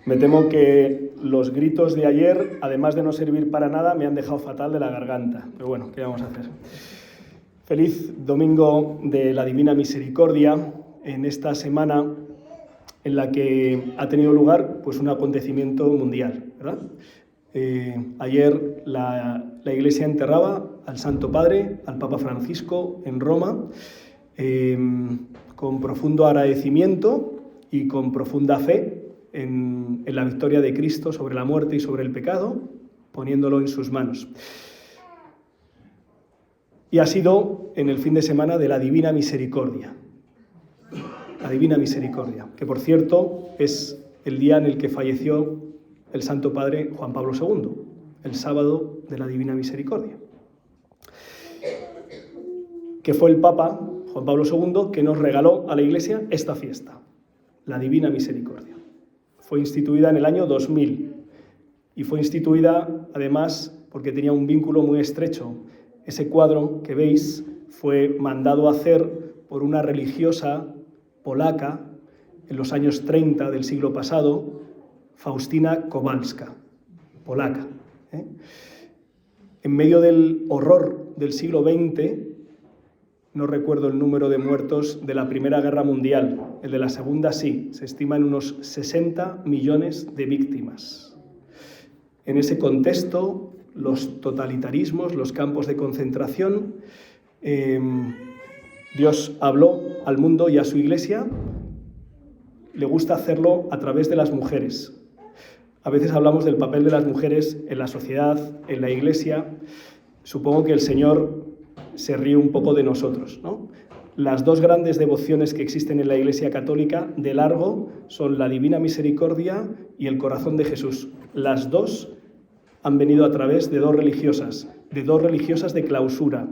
Me temo que los gritos de ayer, además de no servir para nada, me han dejado fatal de la garganta. Pero bueno, ¿qué vamos a hacer? Feliz Domingo de la Divina Misericordia, en esta semana en la que ha tenido lugar pues, un acontecimiento mundial, ¿verdad? Ayer la Iglesia enterraba al Santo Padre, al Papa Francisco, en Roma, con profundo agradecimiento y con profunda fe en la victoria de Cristo sobre la muerte y sobre el pecado, poniéndolo en sus manos. Y ha sido en el fin de semana de la Divina Misericordia. La Divina Misericordia, que por cierto es el día en el que falleció el Santo Padre Juan Pablo II, el sábado de la Divina Misericordia. Que fue el Papa Juan Pablo II que nos regaló a la Iglesia esta fiesta, la Divina Misericordia. Fue instituida en el año 2000 y fue instituida además porque tenía un vínculo muy estrecho. Ese cuadro que veis fue mandado a hacer por una religiosa polaca en los años 30 del siglo pasado, Faustina Kowalska, polaca. En medio del horror del siglo XX, no recuerdo el número de muertos de la Primera Guerra Mundial, el de la Segunda sí, se estima en unos 60 millones de víctimas. En ese contexto, los totalitarismos, los campos de concentración, Dios habló al mundo y a su Iglesia, le gusta hacerlo a través de las mujeres. A veces hablamos del papel de las mujeres en la sociedad, en la Iglesia. Supongo que el Señor se ríe un poco de nosotros, ¿no? Las dos grandes devociones que existen en la Iglesia Católica, de largo, son la Divina Misericordia y el Corazón de Jesús. Las dos han venido a través de dos religiosas de clausura.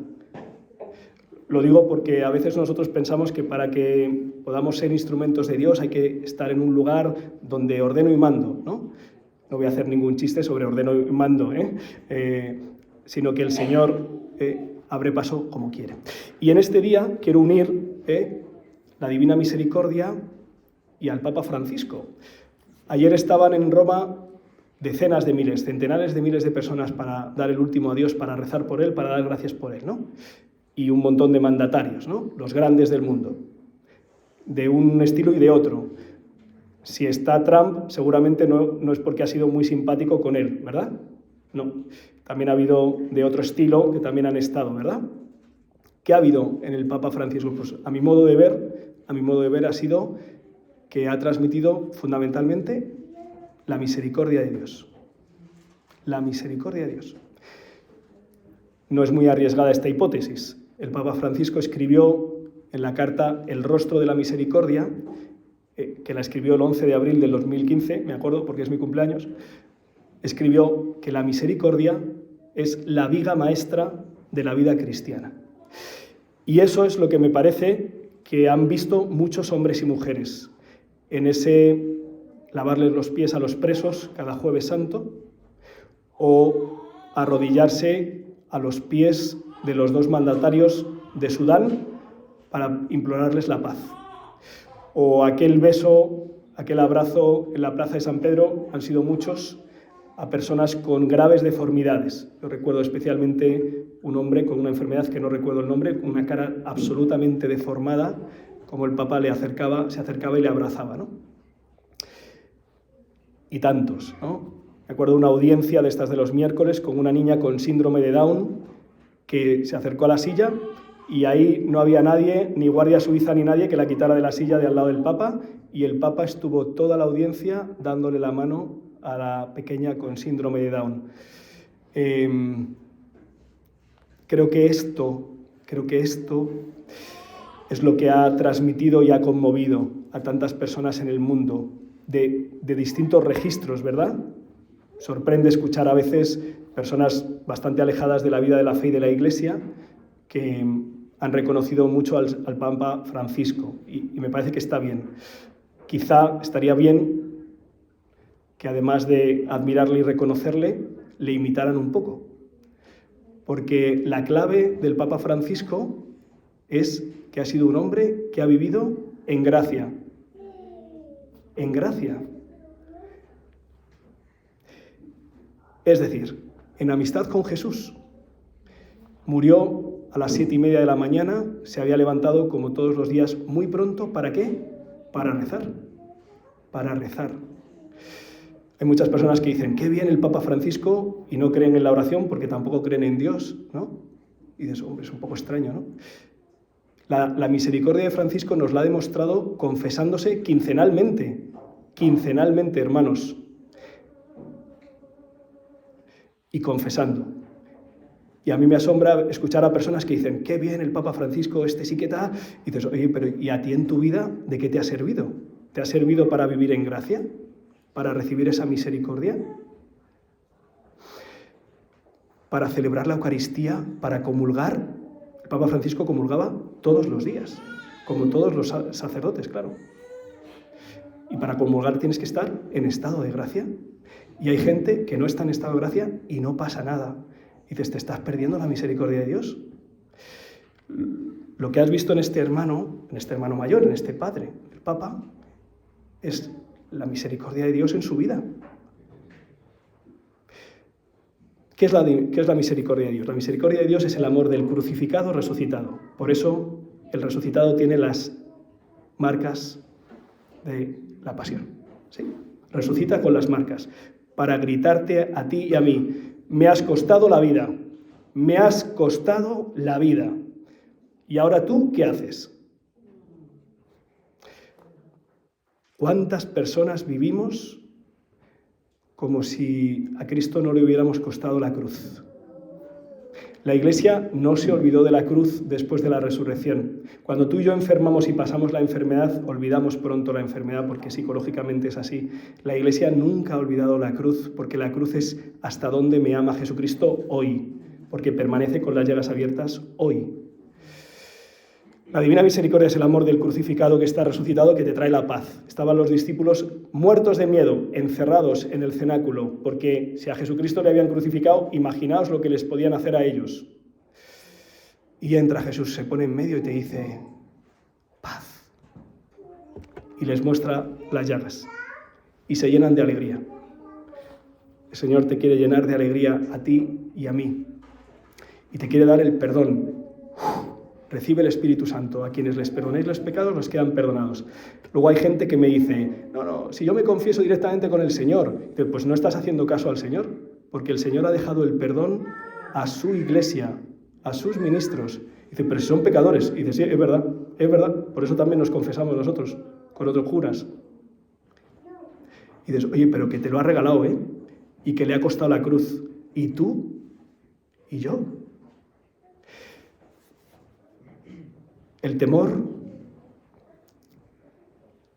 Lo digo porque a veces nosotros pensamos que para que podamos ser instrumentos de Dios hay que estar en un lugar donde ordeno y mando, ¿no? No voy a hacer ningún chiste sobre ordeno y mando, sino que el Señor abre paso como quiere. Y en este día quiero unir la Divina Misericordia y al Papa Francisco. Ayer estaban en Roma decenas de miles, centenares de miles de personas para dar el último adiós, para rezar por él, para dar gracias por él, ¿no? Y un montón de mandatarios, ¿no? Los grandes del mundo, de un estilo y de otro. Si está Trump, seguramente no es porque ha sido muy simpático con él, ¿verdad? No. También ha habido de otro estilo que también han estado, ¿verdad? ¿Qué ha habido en el Papa Francisco? Pues a mi modo de ver ha sido que ha transmitido fundamentalmente la misericordia de Dios. La misericordia de Dios. No es muy arriesgada esta hipótesis. El Papa Francisco escribió en la carta El rostro de la misericordia, que la escribió el 11 de abril del 2015, me acuerdo porque es mi cumpleaños, escribió que la misericordia es la viga maestra de la vida cristiana. Y eso es lo que me parece que han visto muchos hombres y mujeres en ese lavarles los pies a los presos cada Jueves Santo o arrodillarse a los pies de los dos mandatarios de Sudán para implorarles la paz. O aquel beso, aquel abrazo en la plaza de San Pedro, han sido muchos, a personas con graves deformidades. Yo recuerdo especialmente un hombre con una enfermedad que no recuerdo el nombre, con una cara absolutamente deformada, como el Papa se acercaba y le abrazaba, ¿no? Y tantos, ¿no? Me acuerdo de una audiencia de estas de los miércoles con una niña con síndrome de Down que se acercó a la silla y ahí no había nadie, ni guardia suiza ni nadie que la quitara de la silla de al lado del Papa, y el Papa estuvo toda la audiencia dándole la mano a la pequeña con síndrome de Down. Creo que esto es lo que ha transmitido y ha conmovido a tantas personas en el mundo, de distintos registros, ¿verdad? Sorprende escuchar a veces personas bastante alejadas de la vida de la fe y de la Iglesia que han reconocido mucho al Papa Francisco y me parece que está bien. Quizá estaría bien que además de admirarle y reconocerle, le imitaran un poco. Porque la clave del Papa Francisco es que ha sido un hombre que ha vivido en gracia. En gracia. Es decir, en amistad con Jesús. Murió a las 7:30 de la mañana, se había levantado como todos los días muy pronto. ¿Para qué? Para rezar. Para rezar. Hay muchas personas que dicen, qué bien el Papa Francisco, y no creen en la oración porque tampoco creen en Dios, ¿no? Y dices, hombre, es un poco extraño, ¿no? La misericordia de Francisco nos la ha demostrado confesándose quincenalmente, hermanos, y confesando. Y a mí me asombra escuchar a personas que dicen, qué bien el Papa Francisco, este sí que está. Y dices, oye, pero ¿y a ti en tu vida de qué te ha servido? ¿Te ha servido para vivir en gracia? ¿Para recibir esa misericordia? ¿Para celebrar la Eucaristía? ¿Para comulgar? El Papa Francisco comulgaba todos los días, como todos los sacerdotes, claro. Y para comulgar tienes que estar en estado de gracia. Y hay gente que no está en estado de gracia y no pasa nada. Y dices, ¿te estás perdiendo la misericordia de Dios? Lo que has visto en este hermano mayor, en este padre, el Papa, es la misericordia de Dios en su vida. ¿Qué es la misericordia de Dios? La misericordia de Dios es el amor del crucificado resucitado. Por eso el resucitado tiene las marcas de la pasión. ¿Sí? Resucita con las marcas para gritarte a ti y a mí, me has costado la vida, me has costado la vida. ¿Y ahora tú qué haces? ¿Cuántas personas vivimos como si a Cristo no le hubiéramos costado la cruz? La Iglesia no se olvidó de la cruz después de la resurrección. Cuando tú y yo enfermamos y pasamos la enfermedad, olvidamos pronto la enfermedad porque psicológicamente es así. La Iglesia nunca ha olvidado la cruz, porque la cruz es hasta dónde me ama Jesucristo hoy, porque permanece con las llagas abiertas hoy. La divina misericordia es el amor del crucificado que está resucitado, que te trae la paz. Estaban los discípulos muertos de miedo, encerrados en el cenáculo, porque si a Jesucristo le habían crucificado, imaginaos lo que les podían hacer a ellos. Y entra Jesús, se pone en medio y te dice, paz. Y les muestra las llagas. Y se llenan de alegría. El Señor te quiere llenar de alegría a ti y a mí. Y te quiere dar el perdón. Recibe el Espíritu Santo. A quienes les perdonéis los pecados, los quedan perdonados. Luego hay gente que me dice, no, si yo me confieso directamente con el Señor, pues no estás haciendo caso al Señor, porque el Señor ha dejado el perdón a su iglesia, a sus ministros. Dice, pero si son pecadores. Y dice, sí, es verdad. Por eso también nos confesamos nosotros, con otros curas. Y dices, oye, pero que te lo ha regalado, ¿eh? Y que le ha costado la cruz. ¿Y tú? ¿Y yo? El temor,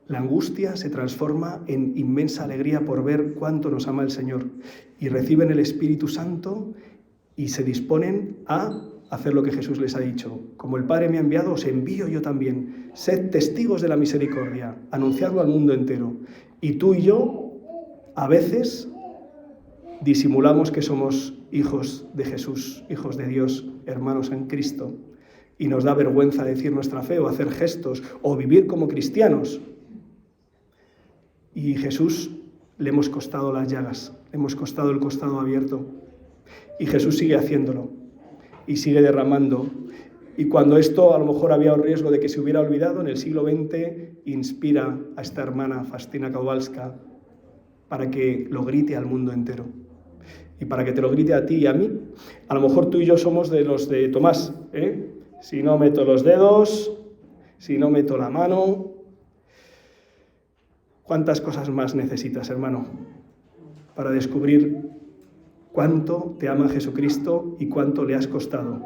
la angustia se transforma en inmensa alegría por ver cuánto nos ama el Señor. Y reciben el Espíritu Santo y se disponen a hacer lo que Jesús les ha dicho. Como el Padre me ha enviado, os envío yo también. Sed testigos de la misericordia, anunciadlo al mundo entero. Y tú y yo, a veces, disimulamos que somos hijos de Jesús, hijos de Dios, hermanos en Cristo. Y nos da vergüenza decir nuestra fe o hacer gestos o vivir como cristianos. Y Jesús le hemos costado las llagas, le hemos costado el costado abierto. Y Jesús sigue haciéndolo y sigue derramando. Y cuando esto a lo mejor había un riesgo de que se hubiera olvidado, en el siglo XX inspira a esta hermana Faustina Kowalska para que lo grite al mundo entero. Y para que te lo grite a ti y a mí. A lo mejor tú y yo somos de los de Tomás, ¿eh? Si no meto los dedos, si no meto la mano. ¿Cuántas cosas más necesitas, hermano, para descubrir cuánto te ama Jesucristo y cuánto le has costado?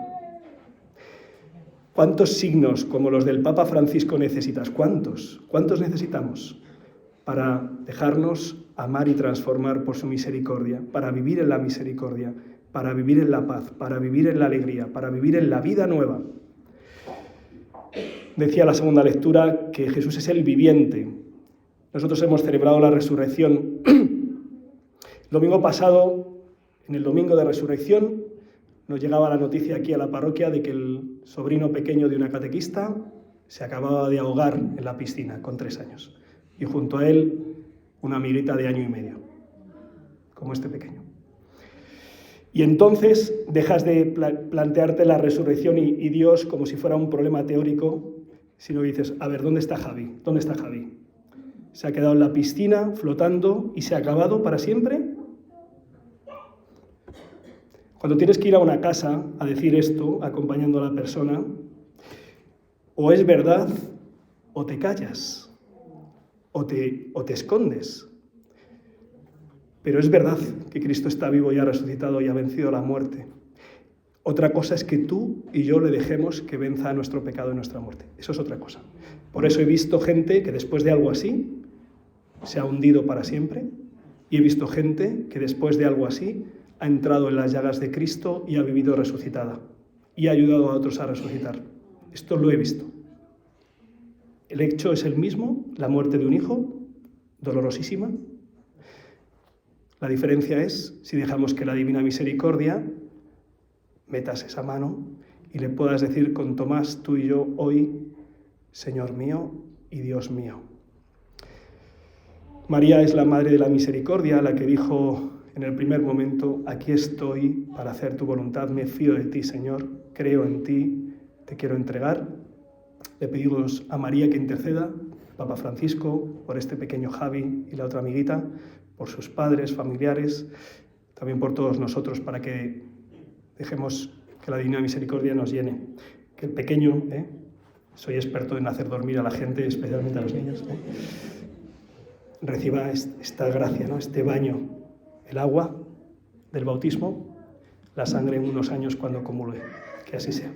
¿Cuántos signos como los del Papa Francisco necesitas? ¿Cuántos? ¿Cuántos necesitamos para dejarnos amar y transformar por su misericordia, para vivir en la misericordia, para vivir en la paz, para vivir en la alegría, para vivir en la vida nueva? Decía la segunda lectura que Jesús es el viviente. Nosotros hemos celebrado la resurrección. El domingo pasado, en el domingo de resurrección, nos llegaba la noticia aquí a la parroquia de que el sobrino pequeño de una catequista se acababa de ahogar en la piscina con 3 años. Y junto a él, una amiguita de 1 año y medio, como este pequeño. Y entonces dejas de plantearte la resurrección y Dios como si fuera un problema teórico, sino dices, a ver, ¿dónde está Javi? ¿Dónde está Javi? ¿Se ha quedado en la piscina flotando y se ha acabado para siempre? Cuando tienes que ir a una casa a decir esto, acompañando a la persona, o es verdad o te callas, o te escondes. Pero es verdad que Cristo está vivo y ha resucitado y ha vencido la muerte. Otra cosa es que tú y yo le dejemos que venza nuestro pecado y nuestra muerte. Eso es otra cosa. Por eso he visto gente que después de algo así se ha hundido para siempre, y he visto gente que después de algo así ha entrado en las llagas de Cristo y ha vivido resucitada y ha ayudado a otros a resucitar. Esto lo he visto. El hecho es el mismo, la muerte de un hijo, dolorosísima. La diferencia es si dejamos que la divina misericordia metas esa mano y le puedas decir con Tomás, tú y yo hoy, Señor mío y Dios mío. María es la Madre de la Misericordia, la que dijo en el primer momento, aquí estoy para hacer tu voluntad, me fío de ti, Señor, creo en ti, te quiero entregar. Le pedimos a María que interceda, Papa Francisco, por este pequeño Javi y la otra amiguita, por sus padres, familiares, también por todos nosotros, para que dejemos que la Divina Misericordia nos llene. Que el pequeño, soy experto en hacer dormir a la gente, especialmente a los niños, reciba esta gracia, ¿no? Este baño, el agua del bautismo, la sangre en unos años cuando comulgue. Que así sea.